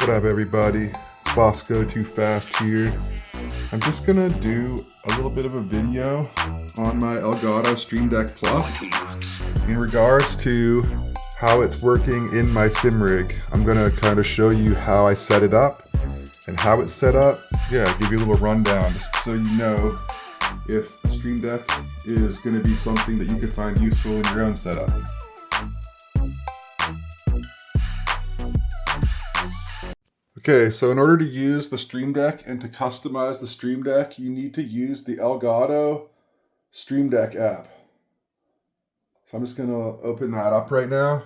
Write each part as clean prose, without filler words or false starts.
What up, everybody? It's Bosco Too Fast here. I'm just gonna do a little bit of a video on my Elgato Stream Deck Plus in regards to how it's working in my simrig. I'm gonna kind of show you how I set it up and how it's set up. Yeah, give you a little rundown just so you know if the Stream Deck is gonna be something that you could find useful in your own setup. Okay, so in order to use the Stream Deck and to customize the Stream Deck, you need to use the Elgato Stream Deck app. So I'm just going to open that up right now.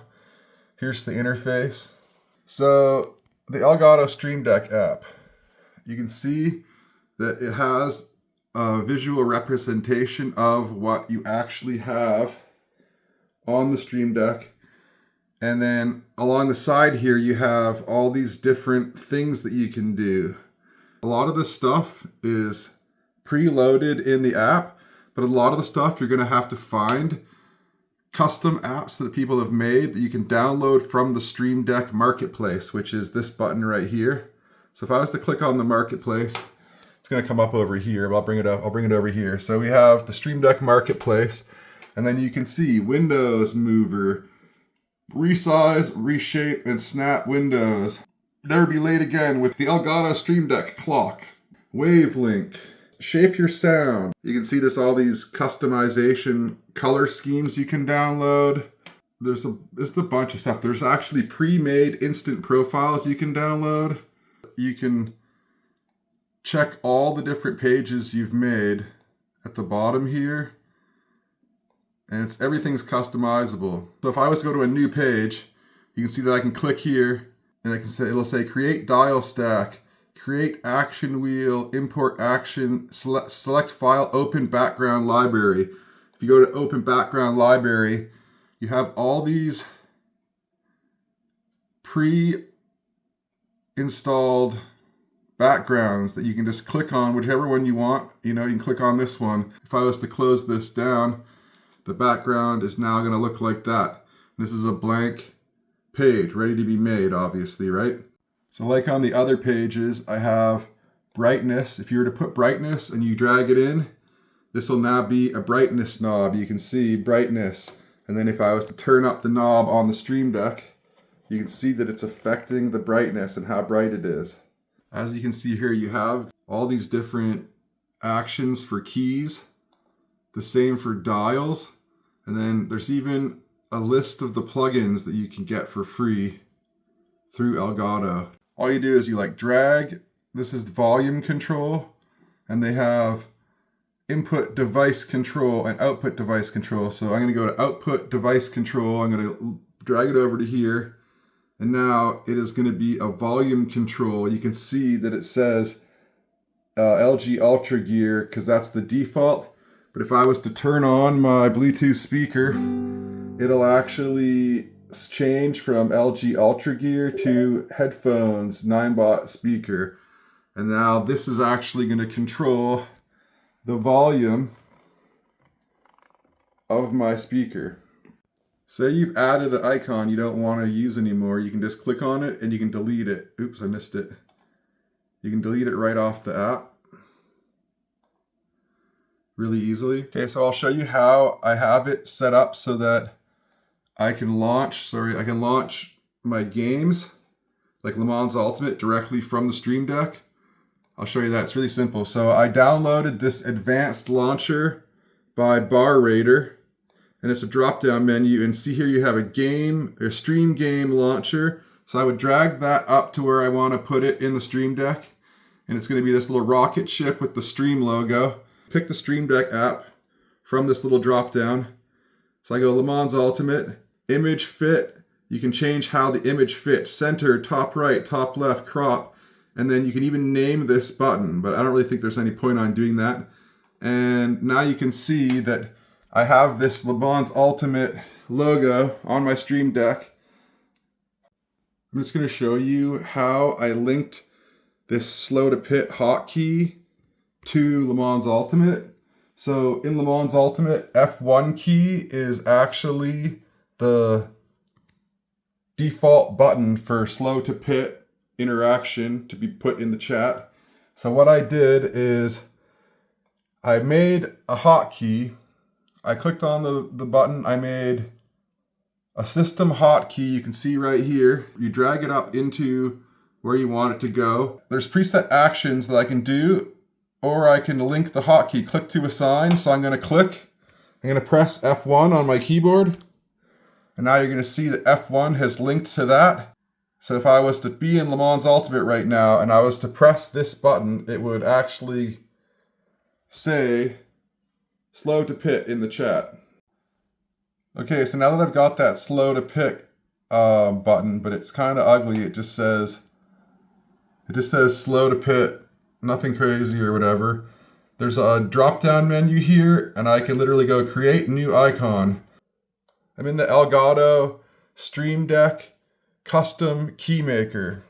Here's the interface. So the Elgato Stream Deck app, you can see that it has a visual representation of what you actually have on the Stream Deck. And then along the side here, you have all these different things that you can do. A lot of this stuff is preloaded in the app, but a lot of the stuff you're going to have to find custom apps that people have made that you can download from the Stream Deck Marketplace, which is this button right here. So if I was to click on the Marketplace, it's going to come up over here, but I'll bring it over here. So we have the Stream Deck Marketplace, and then you can see Windows Mover, resize, reshape, and snap windows. Never be late again with the Elgato Stream Deck clock. Wavelink. Shape your sound. You can see there's all these customization color schemes you can download. There's a bunch of stuff. There's actually pre-made instant profiles you can download. You can check all the different pages you've made at the bottom here. And everything's customizable. So if I was to go to a new page, you can see that I can click here and I can say, it'll say create dial stack, create action wheel, import action, select file, open background library. If you go to open background library, you have all these pre-installed backgrounds that you can just click on, whichever one you want. You can click on this one. If I was to close this down, the background is now going to look like that. This is a blank page, ready to be made, obviously, right? So like on the other pages, I have brightness. If you were to put brightness and you drag it in, this will now be a brightness knob. You can see brightness. And then if I was to turn up the knob on the Stream Deck, you can see that it's affecting the brightness and how bright it is. As you can see here, you have all these different actions for keys. The same for dials. And then there's even a list of the plugins that you can get for free through Elgato. All you do is you drag. This is volume control. And they have input device control and output device control. So I'm going to go to output device control. I'm going to drag it over to here. And now it is going to be a volume control. You can see that it says LG Ultra Gear because that's the default. But if I was to turn on my Bluetooth speaker, it'll actually change from LG Ultra Gear to headphones 9-watt speaker. And now this is actually going to control the volume of my speaker. Say you've added an icon you don't want to use anymore, you can just click on it and you can delete it. Oops, I missed it. You can delete it right off the app really easily. Okay, so I'll show you how I have it set up so that I can launch my games like Le Mans Ultimate directly from the Stream Deck. I'll show you that. It's really simple. So I downloaded this advanced launcher by Bar Raider, and it's a drop-down menu, and see here you have a stream game launcher. So I would drag that up to where I want to put it in the Stream Deck, and it's going to be this little rocket ship with the Stream logo. Pick the Stream Deck app from this little drop down. So I go Le Mans Ultimate, image fit. You can change how the image fits, center, top right, top left, crop, and then you can even name this button, but I don't really think there's any point on doing that. And now you can see that I have this Le Mans Ultimate logo on my Stream Deck. I'm just going to show you how I linked this slow to pit hotkey to Le Mans Ultimate. So in Le Mans Ultimate, F1 key is actually the default button for slow to pit interaction to be put in the chat. So what I did is I made a hotkey. I clicked on the button. I made a system hotkey. You can see right here. You drag it up into where you want it to go. There's preset actions that I can do, or I can link the hotkey, click to assign. So I'm going to click. I'm going to press F1 on my keyboard. And now you're going to see that F1 has linked to that. So if I was to be in Le Mans Ultimate right now and I was to press this button, it would actually say slow to pit in the chat. Okay, so now that I've got that slow to pit button, but it's kind of ugly, it just says slow to pit, nothing crazy or whatever. There's a drop-down menu here, and I can literally go create new icon. I'm in the Elgato Stream Deck Custom Keymaker.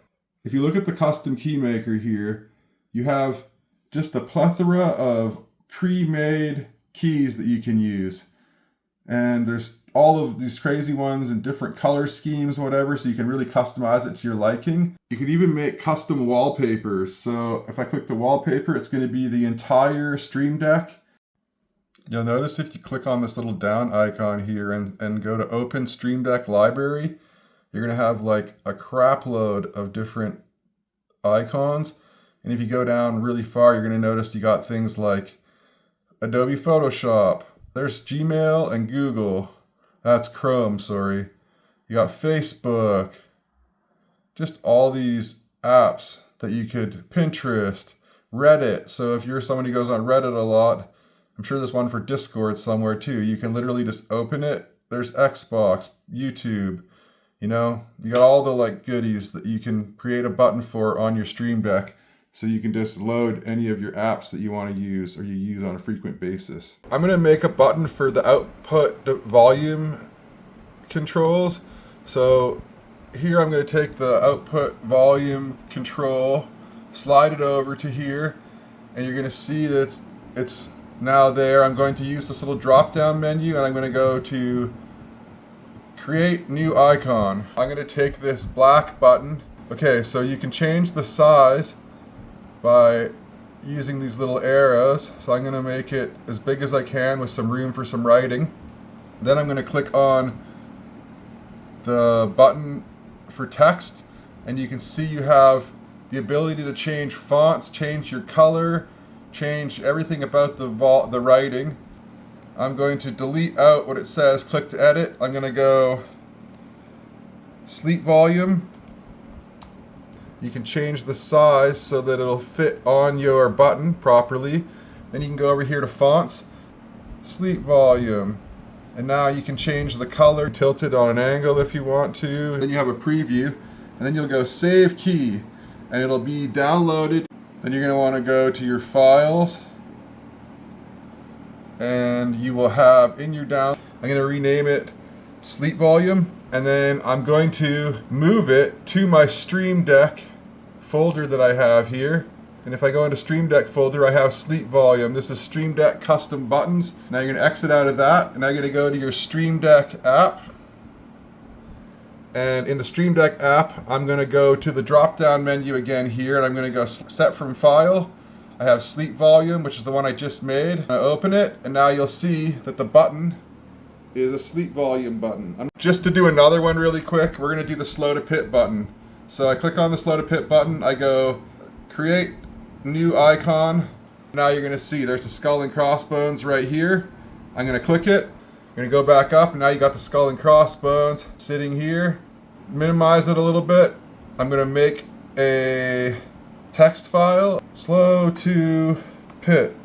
If you look at the custom keymaker here, you have just a plethora of pre-made keys that you can use. And there's all of these crazy ones in different color schemes, whatever, so you can really customize it to your liking. You can even make custom wallpapers. So if I click the wallpaper, it's going to be the entire Stream Deck. You'll notice if you click on this little down icon here and go to Open Stream Deck Library, you're going to have like a crap load of different icons. And if you go down really far, you're going to notice you got things like Adobe Photoshop. There's Gmail and Google. That's Chrome, sorry. You got Facebook. Just all these apps that you could, Pinterest, Reddit. So if you're someone who goes on Reddit a lot, I'm sure there's one for Discord somewhere too. You can literally just open it. There's Xbox, YouTube, you know, you got all the like goodies that you can create a button for on your Stream Deck. So you can just load any of your apps that you want to use or you use on a frequent basis. I'm going to make a button for the output volume controls. So here I'm going to take the output volume control, slide it over to here, and you're going to see that it's now there. I'm going to use this little drop down menu and I'm going to go to create new icon. I'm going to take this black button. Okay, so you can change the size by using these little arrows. So I'm going to make it as big as I can with some room for some writing. Then I'm going to click on the button for text, and you can see you have the ability to change fonts, change your color, change everything about the writing. I'm going to delete out what it says, click to edit. I'm going to go sleep volume. You can change the size so that it'll fit on your button properly. Then you can go over here to fonts, sleep volume. And now you can change the color, tilt it on an angle if you want to. Then you have a preview, and then you'll go save key, and it'll be downloaded. Then you're going to want to go to your files, and you will have in your down, I'm going to rename it sleep volume, and then I'm going to move it to my Stream Deck folder that I have here. And if I go into Stream Deck folder, I have sleep volume. This is Stream Deck custom buttons. Now you're going to exit out of that, and now you're going to go to your Stream Deck app. And in the Stream Deck app, I'm going to go to the drop-down menu again here, and I'm going to go set from file. I have sleep volume, which is the one I just made. I open it, and now you'll see that the button is a sleep volume button. Just to do another one really quick, we're going to do the slow to pit button. So I click on the slow to pit button, I go create new icon. Now you're going to see there's a skull and crossbones right here. I'm going to click it. I'm going to go back up, and now you got the skull and crossbones sitting here. Minimize it a little bit. I'm going to make a text file, slow to pit.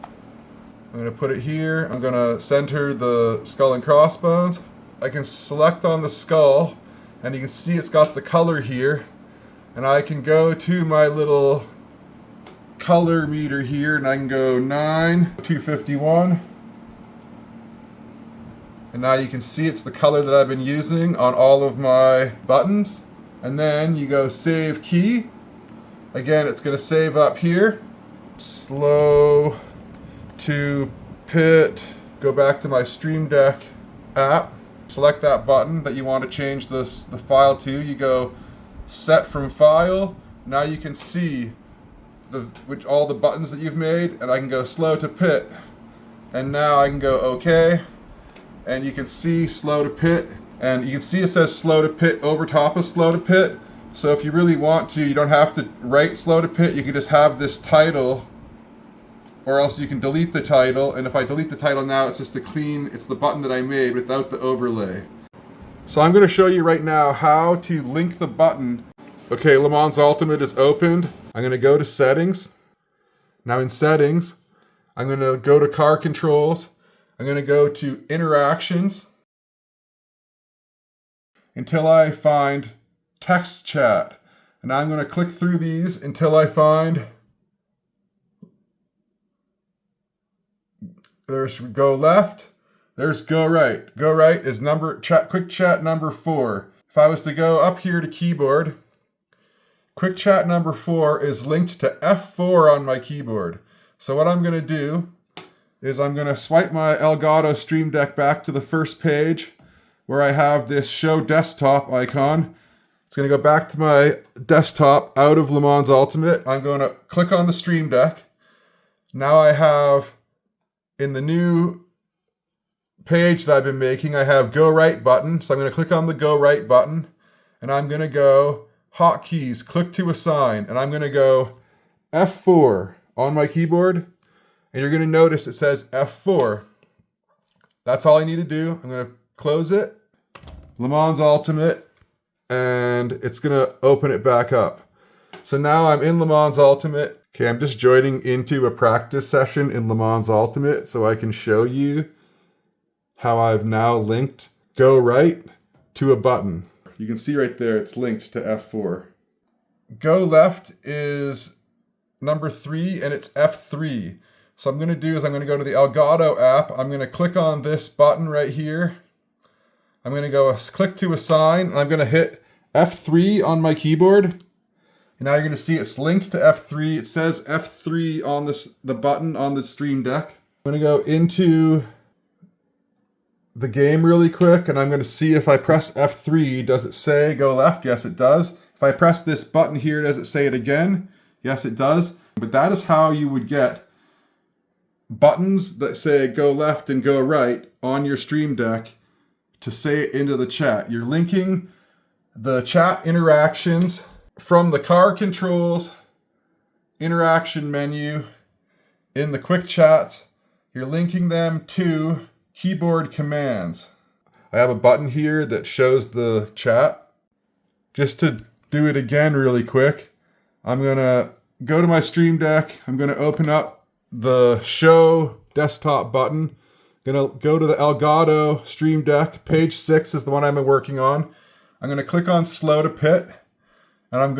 I'm going to put it here. I'm going to center the skull and crossbones. I can select on the skull, and you can see it's got the color here. And I can go to my little color meter here, and I can go 9,251. And now you can see it's the color that I've been using on all of my buttons. And then you go save key. Again, it's going to save up here. Slow to pit. Go back to my Stream Deck app. Select that button that you want to change the file to. You go set from file. Now you can see all the buttons that you've made, and I can go slow to pit. And now I can go OK, and you can see slow to pit, and you can see it says slow to pit over top of slow to pit. So if you really want to, you don't have to write slow to pit, you can just have this title, or else you can delete the title. And if I delete the title now, it's just it's the button that I made without the overlay. So I'm going to show you right now how to link the button. Okay, Le Mans Ultimate is opened. I'm going to go to settings. Now in settings, I'm going to go to car controls. I'm going to go to interactions until I find text chat. And I'm going to click through these until I find, there's go left, there's go right. Go right is quick chat number 4. If I was to go up here to keyboard, quick chat number 4 is linked to F4 on my keyboard. So what I'm going to do is I'm going to swipe my Elgato Stream Deck back to the first page where I have this show desktop icon. It's going to go back to my desktop out of Le Mans Ultimate. I'm going to click on the Stream Deck. Now I have, in the new page that I've been making, I have Go Right button. So I'm going to click on the Go Right button, and I'm going to go hotkeys, click to assign, and I'm going to go F4 on my keyboard. And you're going to notice it says F4. That's all I need to do. I'm going to close it, Le Mans Ultimate, and it's going to open it back up. So now I'm in Le Mans Ultimate. Okay, I'm just joining into a practice session in Le Mans Ultimate so I can show you how I've now linked Go Right to a button. You can see right there it's linked to F4. Go Left is number 3 and it's F3. So what I'm going to do is I'm going to go to the Elgato app. I'm going to click on this button right here. I'm going to go click to assign, and I'm going to hit F3 on my keyboard. And now you're going to see it's linked to F3. It says F3 on the button on the Stream Deck. I'm going to go into the game really quick, and I'm going to see if I press F3, does it say go left? Yes, it does. If I press this button here, does it say it again? Yes, it does. But that is how you would get buttons that say go left and go right on your Stream Deck to say it into the chat. You're linking the chat interactions from the car controls interaction menu in the quick chats. You're linking them to keyboard commands. I have a button here that shows the chat. Just to do it again really quick, I'm going to go to my Stream Deck. I'm going to open up the show desktop button. Gonna go to the Elgato Stream Deck. Page 6 is the one I've been working on. I'm gonna click on slow to pit, and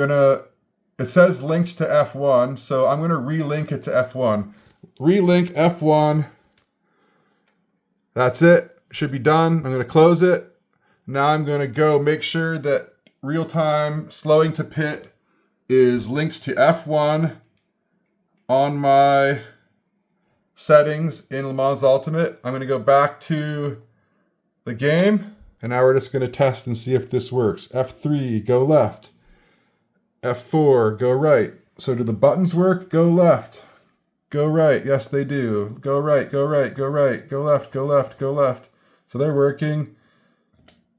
it says linked to F1, so I'm gonna relink it to F1. Relink F1. That's it. Should be done. I'm gonna close it. Now I'm gonna go make sure that real-time slowing to pit is linked to F1 on my settings in Le Mans Ultimate. I'm going to go back to the game, and now we're just going to test and see if this works. F3, go left. F4, go right. So do the buttons work? Go left. Go right. Yes, they do. Go right, go right, go right. Go left, go left, go left. So they're working.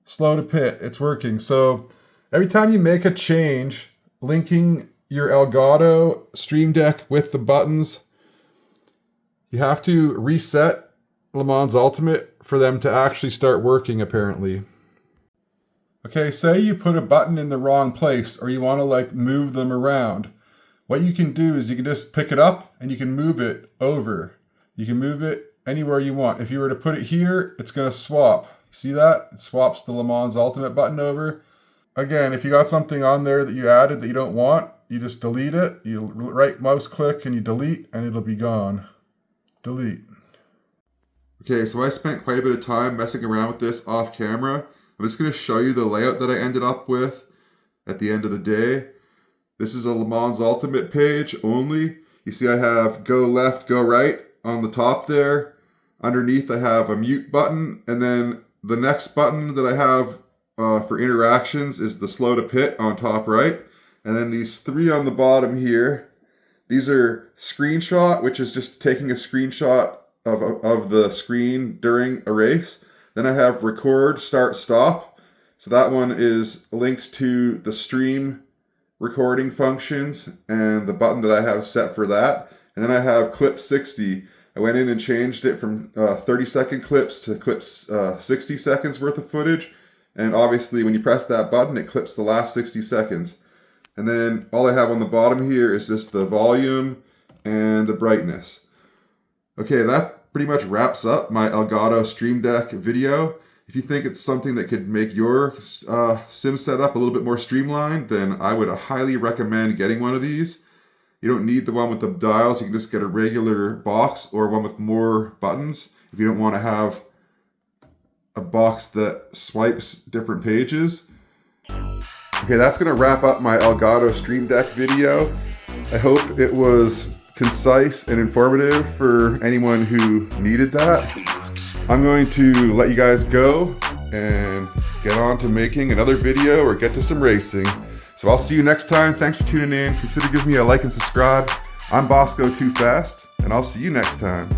Slow to pit. It's working. So every time you make a change, linking your Elgato Stream Deck with the buttons, you have to reset Le Mans Ultimate for them to actually start working, apparently. Okay, say you put a button in the wrong place, or you want to move them around. What you can do is you can just pick it up and you can move it over. You can move it anywhere you want. If you were to put it here, it's going to swap. See that? It swaps the Le Mans Ultimate button over. Again, if you got something on there that you added that you don't want, you just delete it. You right mouse click and you delete, and it'll be gone. Delete. Okay, so I spent quite a bit of time messing around with this off camera. I'm just going to show you the layout that I ended up with at the end of the day. This is a Le Mans Ultimate page only. You see I have go left, go right on the top there. Underneath I have a mute button, and then the next button that I have for interactions is the slow to pit on top right. And then these 3 on the bottom here, these are screenshot, which is just taking a screenshot of the screen during a race. Then I have record, start, stop. So that one is linked to the stream recording functions and the button that I have set for that. And then I have clip 60. I went in and changed it from 30-second clips to clips 60 seconds worth of footage. And obviously when you press that button, it clips the last 60 seconds. And then all I have on the bottom here is just the volume and the brightness. Okay, that pretty much wraps up my Elgato Stream Deck video. If you think it's something that could make your sim setup a little bit more streamlined, then I would highly recommend getting one of these. You don't need the one with the dials. You can just get a regular box or one with more buttons if you don't want to have a box that swipes different pages. Okay, that's going to wrap up my Elgato Stream Deck video. I hope it was concise and informative for anyone who needed that. I'm going to let you guys go and get on to making another video or get to some racing. So I'll see you next time. Thanks for tuning in. Consider giving me a like and subscribe. I'm Bosco Too Fast, and I'll see you next time.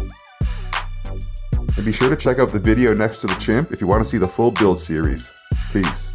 And be sure to check out the video next to the chimp if you want to see the full build series. Peace.